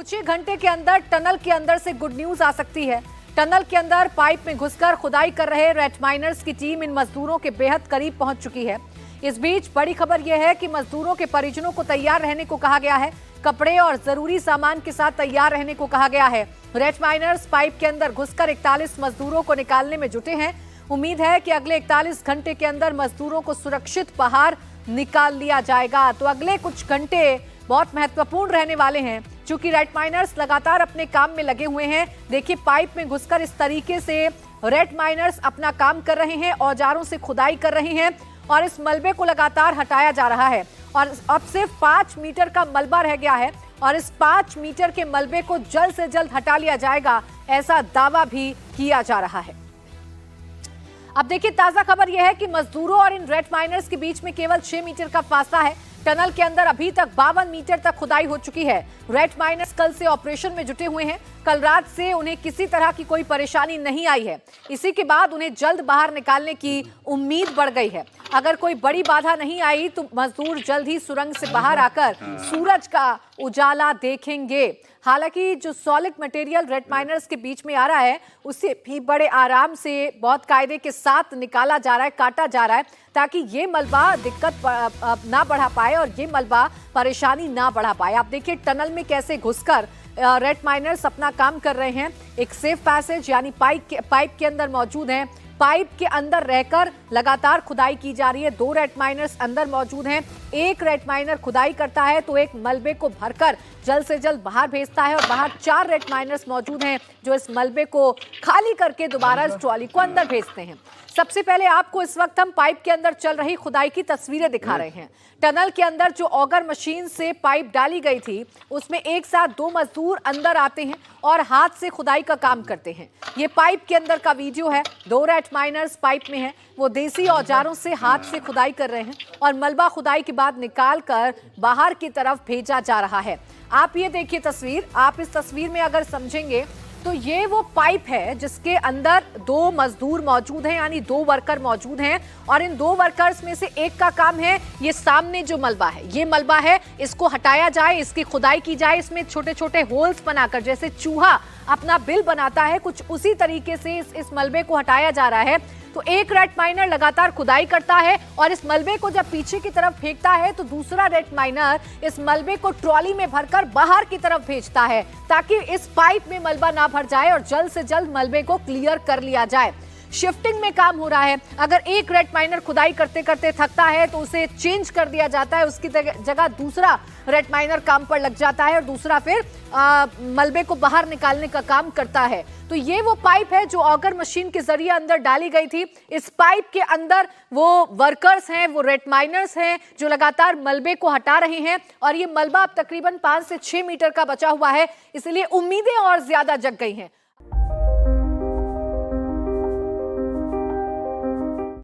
कुछ ही घंटे के अंदर टनल के अंदर से गुड न्यूज आ सकती है। टनल के अंदर पाइप में घुसकर खुदाई कर रहे रेट माइनर्स की टीम इन मजदूरों के बेहद करीब पहुंच चुकी है। इस बीच बड़ी खबर यह है कि मजदूरों के परिजनों को तैयार रहने को कहा गया है। कपड़े और जरूरी सामान के साथ तैयार रहने को कहा गया है। रेट माइनर्स पाइप के अंदर घुसकर 41 मजदूरों को निकालने में जुटे हैं। उम्मीद है कि अगले 41 घंटे के अंदर मजदूरों को सुरक्षित बाहर निकाल लिया जाएगा। तो अगले कुछ घंटे बहुत महत्वपूर्ण रहने वाले हैं, क्योंकि रेट माइनर्स लगातार अपने काम में लगे हुए हैं। देखिए, पाइप में घुसकर इस तरीके से रेट माइनर्स अपना काम कर रहे हैं, औजारों से खुदाई कर रहे हैं और इस मलबे को लगातार हटाया जा रहा है। और अब सिर्फ 5 मीटर का मलबा रह गया है और इस 5 मीटर के मलबे को जल्द से जल्द हटा लिया जाएगा, ऐसा दावा भी किया जा रहा है। अब देखिए, ताजा खबर यह है कि मजदूरों और इन रेट माइनर्स के बीच में केवल 6 मीटर का फासला है। टनल के अंदर अभी तक 52 मीटर तक खुदाई हो चुकी है। रेट माइनर्स कल से ऑपरेशन में जुटे हुए हैं। कल रात से उन्हें किसी तरह की कोई परेशानी नहीं आई है। इसी के बाद उन्हें जल्द बाहर निकालने की उम्मीद बढ़ गई है। अगर कोई बड़ी बाधा नहीं आई तो मजदूर जल्द ही सुरंग से बाहर आकर सूरज का उजाला देखेंगे। हालांकि जो सॉलिड मटेरियल रेट माइनर्स के बीच में आ रहा है, उसे भी बड़े आराम से बहुत कायदे के साथ निकाला जा रहा है, काटा जा रहा है, ताकि ये मलबा दिक्कत ना बढ़ा पाए और ये मलबा परेशानी ना बढ़ा पाए। आप देखिए, टनल में कैसे घुसकर रेट माइनर्स अपना काम कर रहे हैं। एक सेफ पैसेज यानी पाइप के अंदर मौजूद हैं। पाइप के अंदर रहकर लगातार खुदाई की जा रही है। 2 रेट माइनर्स अंदर मौजूद हैं। एक रेट माइनर खुदाई करता है तो एक मलबे को भरकर जल्द से जल्द बाहर भेजता है और बाहर 4 रेट माइनर्स मौजूद हैं जो इस मलबे को खाली करके दोबारा इस ट्रॉली को अंदर भेजते हैं। सबसे पहले आपको इस वक्त हम पाइप के अंदर चल रही खुदाई की तस्वीरें दिखा रहे हैं। टनल के अंदर जो ऑगर मशीन से पाइप डाली गई थी, उसमें एक साथ 2 मजदूर अंदर आते हैं और हाथ से खुदाई का काम करते हैं। ये पाइप के अंदर का वीडियो है। 2 रेट माइनर्स पाइप में हैं। वो देसी औजारों से हाथ से खुदाई कर रहे हैं और मलबा खुदाई के बाद निकाल कर बाहर की तरफ भेजा जा रहा है। आप ये देखिए तस्वीर। आप इस तस्वीर में अगर समझेंगे तो ये वो पाइप है जिसके अंदर 2 मजदूर मौजूद हैं, यानी 2 वर्कर मौजूद हैं और इन 2 वर्कर्स में से एक का काम है ये सामने जो मलबा है, ये मलबा है, इसको हटाया जाए, इसकी खुदाई की जाए। इसमें छोटे छोटे होल्स बनाकर, जैसे चूहा अपना बिल बनाता है, कुछ उसी तरीके से इस मलबे को हटाया जा रहा है। तो एक रेट माइनर लगातार खुदाई करता है और इस मलबे को जब पीछे की तरफ फेंकता है तो दूसरा रेट माइनर इस मलबे को ट्रॉली में भरकर बाहर की तरफ भेजता है, ताकि इस पाइप में मलबा ना भर जाए और जल्द से जल्द मलबे को क्लियर कर लिया जाए। शिफ्टिंग में काम हो रहा है। अगर एक रेट माइनर खुदाई करते करते थकता है तो उसे चेंज कर दिया जाता है, उसकी जगह दूसरा रेट माइनर काम पर लग जाता है और दूसरा फिर मलबे को बाहर निकालने का काम करता है। तो ये वो पाइप है जो ऑगर मशीन के जरिए अंदर डाली गई थी। इस पाइप के अंदर वो वर्कर्स हैं, वो रेट माइनर्स हैं जो लगातार मलबे को हटा रहे हैं और ये मलबा अब तकरीबन 5 से 6 मीटर का बचा हुआ है, इसलिए उम्मीदें और ज्यादा जग गई हैं।